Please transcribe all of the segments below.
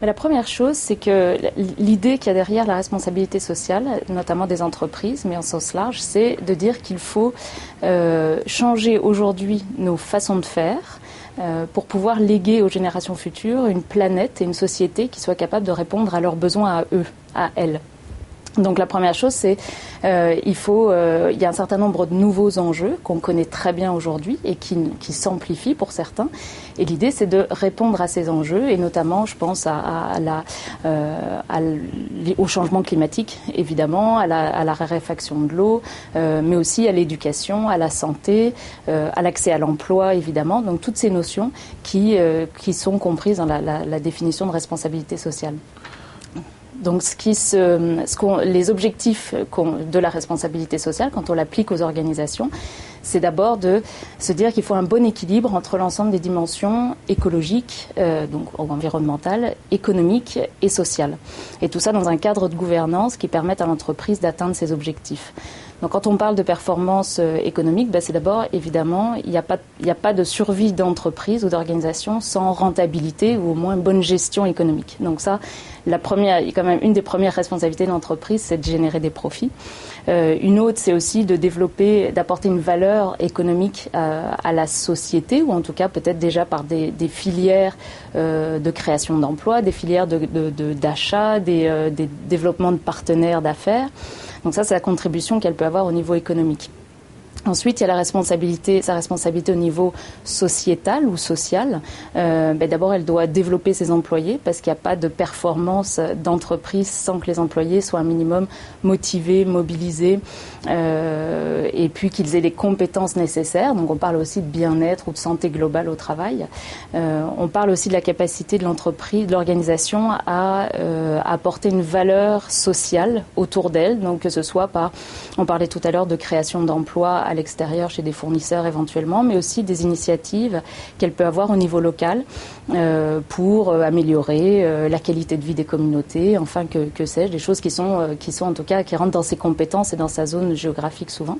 La première chose, c'est que l'idée qu'il y a derrière la responsabilité sociale, notamment des entreprises, mais en sens large, c'est de dire qu'il faut changer aujourd'hui nos façons de faire pour pouvoir léguer aux générations futures une planète et une société qui soit capable de répondre à leurs besoins à eux, à elles. Donc la première chose, c'est il y a un certain nombre de nouveaux enjeux qu'on connaît très bien aujourd'hui et qui s'amplifient pour certains. Et l'idée, c'est de répondre à ces enjeux et notamment, je pense au changement climatique, évidemment, à la raréfaction de l'eau, mais aussi à l'éducation, à la santé, à l'accès à l'emploi, évidemment. Donc toutes ces notions qui sont comprises dans la définition de responsabilité sociale. Donc les objectifs de la responsabilité sociale, quand on l'applique aux organisations, c'est d'abord de se dire qu'il faut un bon équilibre entre l'ensemble des dimensions écologiques, donc environnementales, économiques et sociales. Et tout ça dans un cadre de gouvernance qui permette à l'entreprise d'atteindre ses objectifs. Donc quand on parle de performance économique, c'est d'abord, évidemment, il n'y a pas de survie d'entreprise ou d'organisation sans rentabilité ou au moins bonne gestion économique. Donc ça, quand même une des premières responsabilités de l'entreprise, c'est de générer des profits. Une autre, c'est aussi d'apporter une valeur économique à la société, ou en tout cas peut-être déjà par des filières de création d'emplois, des filières d'achat, des développements de partenaires d'affaires. Donc ça, c'est la contribution qu'elle peut avoir au niveau économique. Ensuite, il y a sa responsabilité au niveau sociétal ou social. D'abord, elle doit développer ses employés parce qu'il n'y a pas de performance d'entreprise sans que les employés soient un minimum motivés, mobilisés et puis qu'ils aient les compétences nécessaires. Donc, on parle aussi de bien-être ou de santé globale au travail. On parle aussi de la capacité de l'entreprise, de l'organisation à apporter une valeur sociale autour d'elle. Donc, que ce soit on parlait tout à l'heure de création d'emplois à l'extérieur chez des fournisseurs éventuellement, mais aussi des initiatives qu'elle peut avoir au niveau local pour améliorer la qualité de vie des communautés, enfin que sais-je, des choses qui sont en tout cas qui rentrent dans ses compétences et dans sa zone géographique souvent.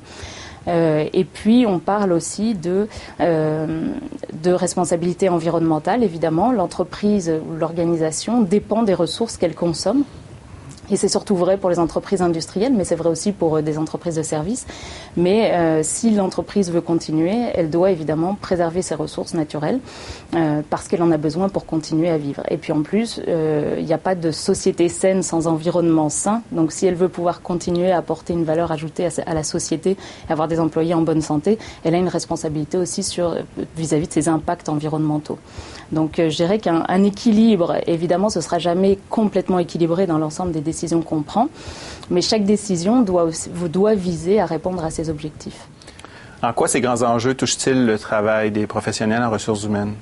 Et puis on parle aussi de responsabilité environnementale. Évidemment, l'entreprise ou l'organisation dépend des ressources qu'elle consomme. Et c'est surtout vrai pour les entreprises industrielles, mais c'est vrai aussi pour des entreprises de services. Mais si l'entreprise veut continuer, elle doit évidemment préserver ses ressources naturelles parce qu'elle en a besoin pour continuer à vivre. Et puis en plus, il n'y a pas de société saine sans environnement sain. Donc si elle veut pouvoir continuer à apporter une valeur ajoutée à la société, avoir des employés en bonne santé, elle a une responsabilité aussi vis-à-vis de ses impacts environnementaux. Donc je dirais qu'un équilibre, évidemment, ce ne sera jamais complètement équilibré dans l'ensemble des décisions qu'on prend, mais chaque décision doit viser à répondre à ses objectifs. En quoi ces grands enjeux touchent-ils le travail des professionnels en ressources humaines?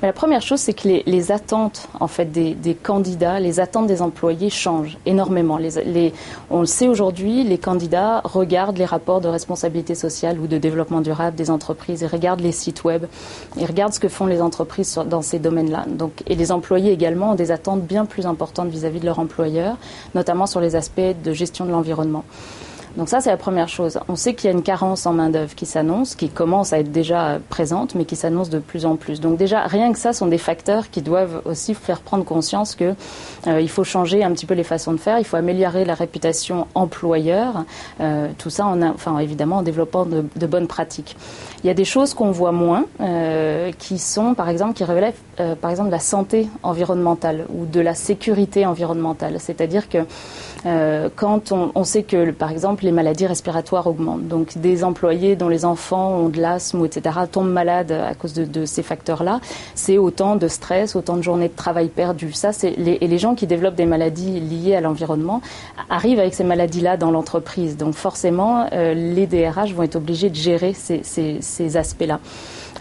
La première chose, c'est que les attentes en fait, des candidats, les attentes des employés changent énormément. On le sait aujourd'hui, les candidats regardent les rapports de responsabilité sociale ou de développement durable des entreprises, ils regardent les sites web, ils regardent ce que font les entreprises dans ces domaines-là. Et les employés également ont des attentes bien plus importantes vis-à-vis de leur employeur, notamment sur les aspects de gestion de l'environnement. Donc ça, c'est la première chose. On sait qu'il y a une carence en main-d'œuvre qui s'annonce, qui commence à être déjà présente, mais qui s'annonce de plus en plus. Donc déjà, rien que ça sont des facteurs qui doivent aussi faire prendre conscience que il faut changer un petit peu les façons de faire, il faut améliorer la réputation employeur, tout ça évidemment en développant de bonnes pratiques. Il y a des choses qu'on voit moins, qui relèvent par exemple de la santé environnementale ou de la sécurité environnementale. C'est-à-dire que quand on sait que, par exemple, les maladies respiratoires augmentent, donc des employés dont les enfants ont de l'asthme, etc., tombent malades à cause de ces facteurs-là, c'est autant de stress, autant de journées de travail perdues. Et les gens qui développent des maladies liées à l'environnement arrivent avec ces maladies-là dans l'entreprise. Donc forcément, les DRH vont être obligés de gérer ces aspects-là.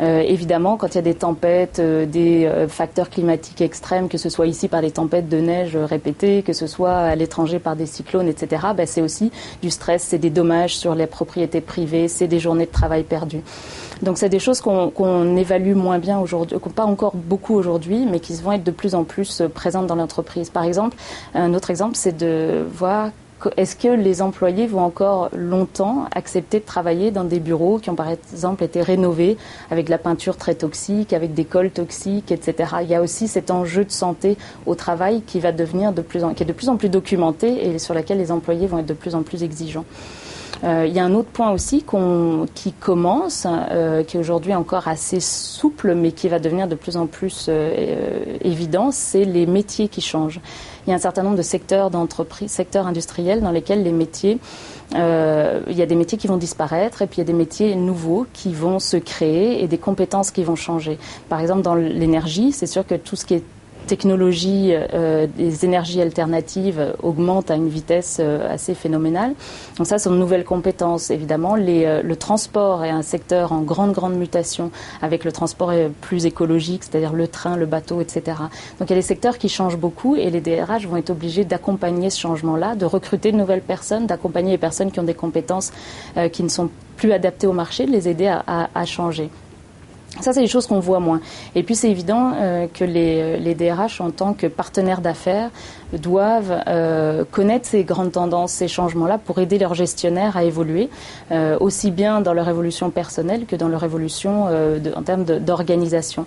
Évidemment, quand il y a des tempêtes, des facteurs climatiques extrêmes, que ce soit ici par des tempêtes de neige répétées, que ce soit à l'étranger par des cyclones, etc., c'est aussi du stress, c'est des dommages sur les propriétés privées, c'est des journées de travail perdues. Donc c'est des choses qu'on évalue moins bien aujourd'hui, pas encore beaucoup aujourd'hui, mais qui vont être de plus en plus présentes dans l'entreprise. Par exemple, un autre exemple, c'est de voir est-ce que les employés vont encore longtemps accepter de travailler dans des bureaux qui ont par exemple été rénovés avec de la peinture très toxique, avec des cols toxiques, etc. Il y a aussi cet enjeu de santé au travail qui est de plus en plus documenté et sur lequel les employés vont être de plus en plus exigeants. Il y a un autre point aussi qui commence, qui est aujourd'hui encore assez souple, mais qui va devenir de plus en plus évident, c'est les métiers qui changent. Il y a un certain nombre de secteurs industriels dans lesquels les métiers, il y a des métiers qui vont disparaître et puis il y a des métiers nouveaux qui vont se créer et des compétences qui vont changer. Par exemple, dans l'énergie, c'est sûr que tout ce qui est technologie des énergies alternatives augmente à une vitesse assez phénoménale. Donc ça, ce sont de nouvelles compétences. Évidemment, le transport est un secteur en grande mutation avec le transport plus écologique, c'est-à-dire le train, le bateau, etc. Donc il y a des secteurs qui changent beaucoup et les DRH vont être obligés d'accompagner ce changement-là, de recruter de nouvelles personnes, d'accompagner les personnes qui ont des compétences qui ne sont plus adaptées au marché, de les aider à changer. Ça, c'est des choses qu'on voit moins. Et puis, c'est évident que les DRH, en tant que partenaires d'affaires, doivent connaître ces grandes tendances, ces changements-là, pour aider leurs gestionnaires à évoluer, aussi bien dans leur évolution personnelle que dans leur évolution en termes d'organisation.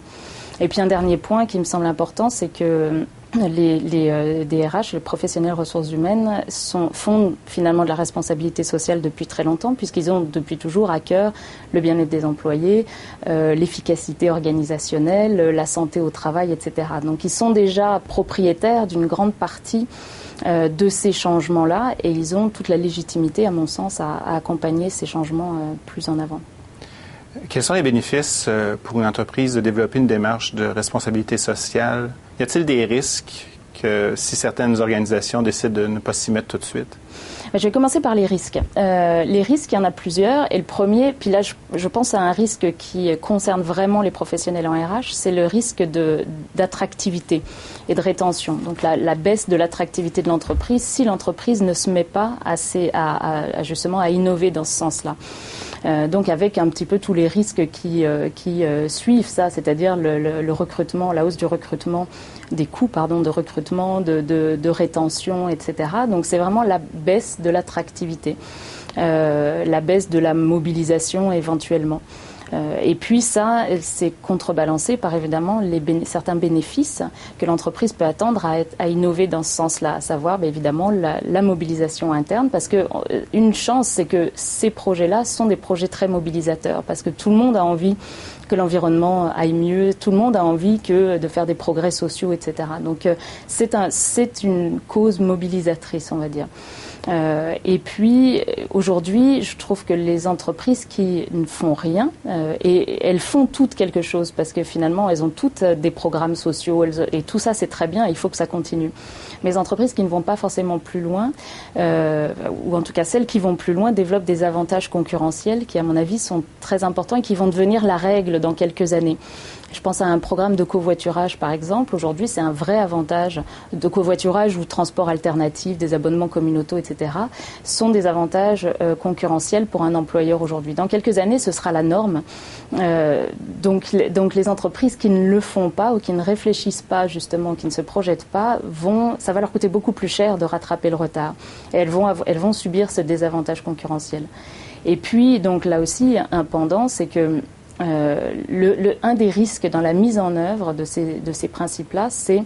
Et puis, un dernier point qui me semble important, c'est que les DRH, les professionnels ressources humaines, font finalement de la responsabilité sociale depuis très longtemps, puisqu'ils ont depuis toujours à cœur le bien-être des employés, l'efficacité organisationnelle, la santé au travail, etc. Donc ils sont déjà propriétaires d'une grande partie de ces changements-là et ils ont toute la légitimité, à mon sens, à accompagner ces changements plus en avant. Quels sont les bénéfices pour une entreprise de développer une démarche de responsabilité sociale? Y a-t-il des risques que si certaines organisations décident de ne pas s'y mettre tout de suite? Je vais commencer par les risques. Les risques, il y en a plusieurs. Et le premier, puis là, je pense à un risque qui concerne vraiment les professionnels en RH, c'est le risque d'attractivité et de rétention. Donc la baisse de l'attractivité de l'entreprise si l'entreprise ne se met pas justement à innover dans ce sens-là. Donc avec un petit peu tous les risques qui suivent ça, c'est-à-dire le recrutement, la hausse du recrutement, des coûts de recrutement, de rétention, etc. Donc c'est vraiment la baisse de l'attractivité, la baisse de la mobilisation éventuellement. Et puis ça, c'est contrebalancé par évidemment certains bénéfices que l'entreprise peut attendre à innover dans ce sens-là, à savoir évidemment la mobilisation interne, parce que une chance, c'est que ces projets-là sont des projets très mobilisateurs, parce que tout le monde a envie que l'environnement aille mieux, tout le monde a envie de faire des progrès sociaux, etc. Donc c'est une cause mobilisatrice, on va dire. Et puis aujourd'hui, je trouve que les entreprises qui ne font rien, et elles font toutes quelque chose parce que finalement elles ont toutes des programmes sociaux et tout ça c'est très bien, il faut que ça continue. Mais les entreprises qui ne vont pas forcément plus loin, ou en tout cas celles qui vont plus loin, développent des avantages concurrentiels qui à mon avis sont très importants et qui vont devenir la règle dans quelques années. Je pense à un programme de covoiturage, par exemple. Aujourd'hui, c'est un vrai avantage de covoiturage ou transport alternatif, des abonnements communautaires, etc. sont des avantages concurrentiels pour un employeur aujourd'hui. Dans quelques années, ce sera la norme. Donc les entreprises qui ne le font pas ou qui ne réfléchissent pas, justement, qui ne se projettent pas, ça va leur coûter beaucoup plus cher de rattraper le retard. Et elles vont subir ce désavantage concurrentiel. Et puis, donc là aussi, un pendant, c'est que un des risques dans la mise en œuvre de ces principes-là, c'est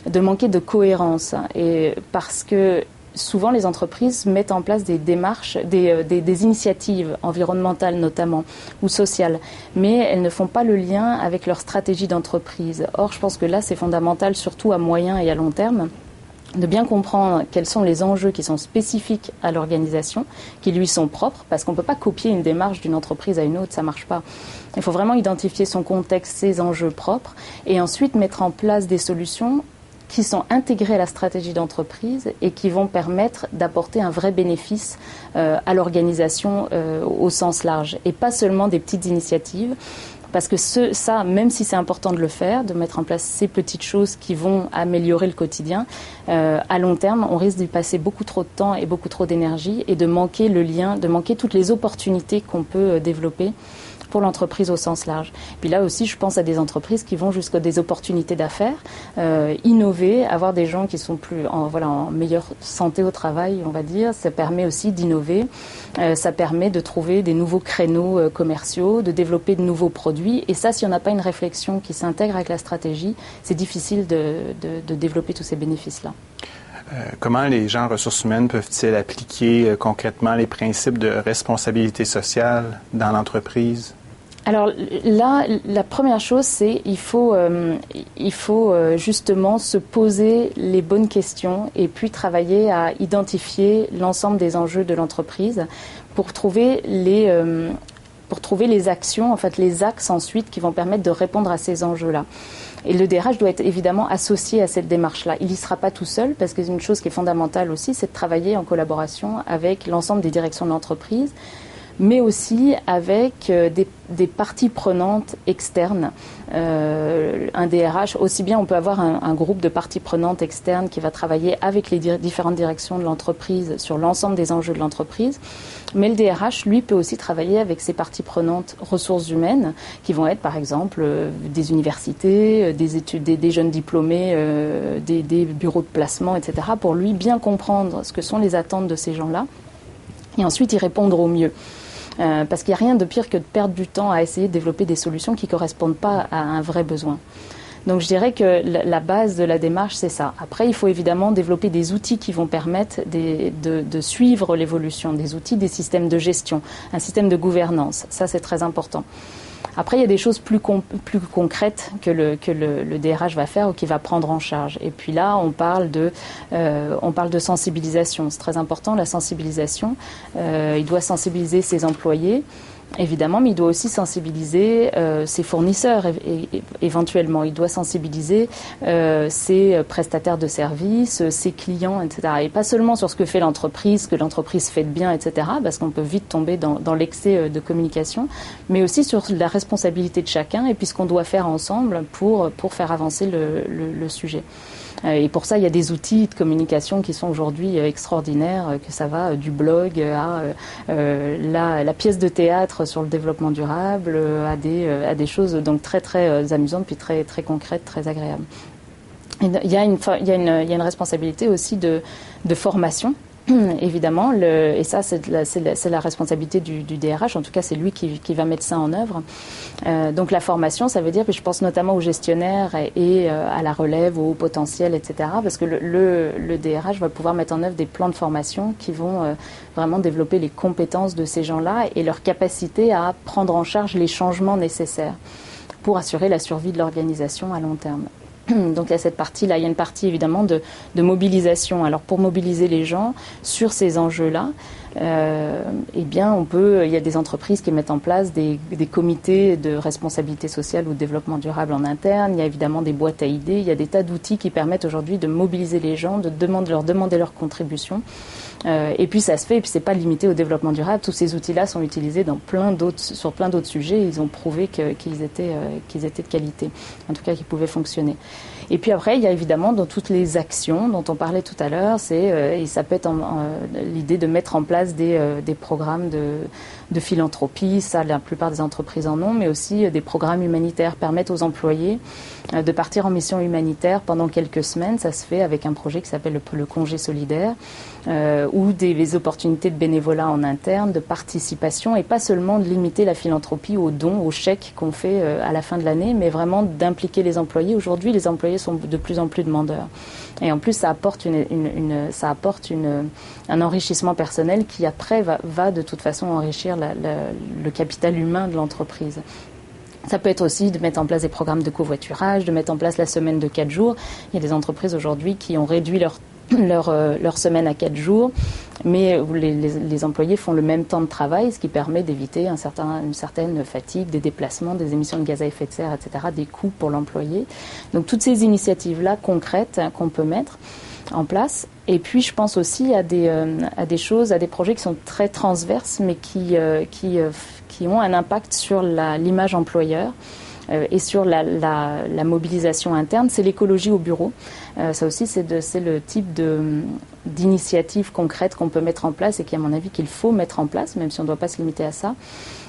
de manquer de cohérence. Et parce que souvent, les entreprises mettent en place des démarches, des initiatives environnementales notamment, ou sociales, mais elles ne font pas le lien avec leur stratégie d'entreprise. Or, je pense que là, c'est fondamental, surtout à moyen et à long terme, de bien comprendre quels sont les enjeux qui sont spécifiques à l'organisation, qui lui sont propres, parce qu'on ne peut pas copier une démarche d'une entreprise à une autre, ça ne marche pas. Il faut vraiment identifier son contexte, ses enjeux propres, et ensuite mettre en place des solutions qui sont intégrées à la stratégie d'entreprise et qui vont permettre d'apporter un vrai bénéfice à l'organisation au sens large, et pas seulement des petites initiatives. Parce que ça, même si c'est important de le faire, de mettre en place ces petites choses qui vont améliorer le quotidien, à long terme, on risque d'y passer beaucoup trop de temps et beaucoup trop d'énergie et de manquer le lien, de manquer toutes les opportunités qu'on peut développer pour l'entreprise au sens large. Puis là aussi, je pense à des entreprises qui vont jusqu'à des opportunités d'affaires, innover, avoir des gens qui sont en meilleure santé au travail, on va dire. Ça permet aussi d'innover. Ça permet de trouver des nouveaux créneaux commerciaux, de développer de nouveaux produits. Et ça, si on n'a pas une réflexion qui s'intègre avec la stratégie, c'est difficile de développer tous ces bénéfices-là. Comment les gens en ressources humaines peuvent-ils appliquer concrètement les principes de responsabilité sociale dans l'entreprise? Alors là, la première chose, c'est il faut justement se poser les bonnes questions et puis travailler à identifier l'ensemble des enjeux de l'entreprise pour trouver les actions, en fait les axes ensuite qui vont permettre de répondre à ces enjeux-là. Et le DRH doit être évidemment associé à cette démarche-là. Il n'y sera pas tout seul parce qu'une chose qui est fondamentale aussi, c'est de travailler en collaboration avec l'ensemble des directions de l'entreprise, mais aussi avec des parties prenantes externes. Un DRH, aussi bien on peut avoir un groupe de parties prenantes externes qui va travailler avec les différentes directions de l'entreprise sur l'ensemble des enjeux de l'entreprise, mais le DRH, lui, peut aussi travailler avec ses parties prenantes ressources humaines, qui vont être par exemple des universités, des études, des jeunes diplômés, des bureaux de placement, etc., pour lui bien comprendre ce que sont les attentes de ces gens-là, et ensuite y répondre au mieux. Parce qu'il n'y a rien de pire que de perdre du temps à essayer de développer des solutions qui ne correspondent pas à un vrai besoin. Donc je dirais que la base de la démarche, c'est ça. Après, il faut évidemment développer des outils qui vont permettre de suivre l'évolution, des outils, des systèmes de gestion, un système de gouvernance. Ça, c'est très important. Après, il y a des choses plus concrètes que le DRH va faire ou qu'il va prendre en charge. Et puis là, on parle de sensibilisation. C'est très important, la sensibilisation. Il doit sensibiliser ses employés, évidemment, mais il doit aussi sensibiliser ses fournisseurs éventuellement. Il doit sensibiliser ses prestataires de services, ses clients, etc. Et pas seulement sur ce que fait l'entreprise, ce que l'entreprise fait de bien, etc., parce qu'on peut vite tomber dans l'excès de communication, mais aussi sur la responsabilité de chacun et puis ce qu'on doit faire ensemble pour faire avancer le sujet. Et pour ça, il y a des outils de communication qui sont aujourd'hui extraordinaires, que ça va du blog à la pièce de théâtre sur le développement durable, à des choses donc très très amusantes puis très très concrètes, très agréables. Il y a une responsabilité aussi de formation. Évidemment, et ça c'est la responsabilité du DRH, en tout cas c'est lui qui va mettre ça en œuvre. Donc la formation, ça veut dire que je pense notamment aux gestionnaires et à la relève, au haut potentiel, etc. Parce que le DRH va pouvoir mettre en œuvre des plans de formation qui vont vraiment développer les compétences de ces gens-là et leur capacité à prendre en charge les changements nécessaires pour assurer la survie de l'organisation à long terme. Donc il y a cette partie-là, il y a une partie évidemment de mobilisation. Alors pour mobiliser les gens sur ces enjeux-là, eh bien il y a des entreprises qui mettent en place des comités de responsabilité sociale ou de développement durable en interne. Il y a évidemment des boîtes à idées, il y a des tas d'outils qui permettent aujourd'hui de mobiliser les gens, de leur demander leur contribution. Et puis ça se fait, et puis c'est pas limité au développement durable. Tous ces outils-là sont utilisés sur plein d'autres sujets. Ils ont prouvé qu'ils étaient de qualité, en tout cas qu'ils pouvaient fonctionner. Et puis après, il y a évidemment dans toutes les actions dont on parlait tout à l'heure, et ça peut être l'idée de mettre en place des programmes de philanthropie. Ça, la plupart des entreprises en ont, mais aussi des programmes humanitaires permettent aux employés de partir en mission humanitaire pendant quelques semaines. Ça se fait avec un projet qui s'appelle le congé solidaire, ou des opportunités de bénévolat en interne, de participation, et pas seulement de limiter la philanthropie aux dons, aux chèques qu'on fait à la fin de l'année, mais vraiment d'impliquer les employés. Aujourd'hui, les employés sont de plus en plus demandeurs. Et en plus, ça apporte un enrichissement personnel qui après va de toute façon enrichir le capital humain de l'entreprise. Ça peut être aussi de mettre en place des programmes de covoiturage, de mettre en place la semaine de 4 jours. Il y a des entreprises aujourd'hui qui ont réduit leur semaine à 4 jours, mais où les employés font le même temps de travail, ce qui permet d'éviter une certaine fatigue, des déplacements, des émissions de gaz à effet de serre, etc., des coûts pour l'employé. Donc toutes ces initiatives-là concrètes qu'on peut mettre en place. Et puis je pense aussi à des projets qui sont très transverses, mais qui ont un impact sur l'image employeur et sur la mobilisation interne. C'est l'écologie au bureau. Ça aussi, c'est le type d'initiatives concrètes qu'on peut mettre en place et qui, à mon avis, qu'il faut mettre en place, même si on ne doit pas se limiter à ça.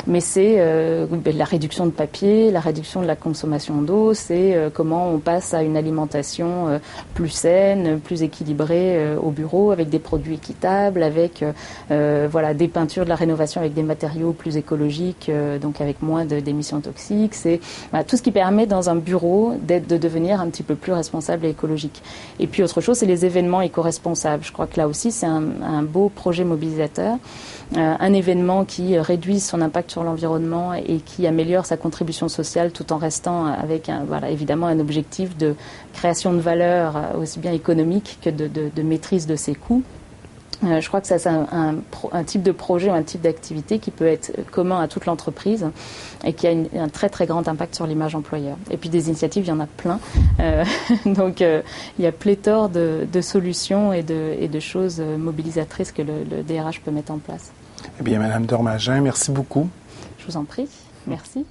Mais c'est la réduction de papier, la réduction de la consommation d'eau, c'est comment on passe à une alimentation plus saine, plus équilibrée au bureau, avec des produits équitables, avec des peintures, de la rénovation avec des matériaux plus écologiques, donc avec moins d'émissions toxiques. C'est tout ce qui permet dans un bureau de devenir un petit peu plus responsable et écologique. Et puis autre chose, c'est les événements éco-responsables. Je crois que là aussi, c'est un beau projet mobilisateur. Un événement qui réduise son impact sur l'environnement et qui améliore sa contribution sociale tout en restant avec évidemment un objectif de création de valeur aussi bien économique que de maîtrise de ses coûts. Je crois que ça, c'est un type de projet, un type d'activité qui peut être commun à toute l'entreprise et qui a un très très grand impact sur l'image employeur. Et puis des initiatives, il y en a plein. Donc il y a pléthore de solutions et de choses mobilisatrices que le DRH peut mettre en place. Eh bien, Madame Dormagin, merci beaucoup. Je vous en prie. Merci.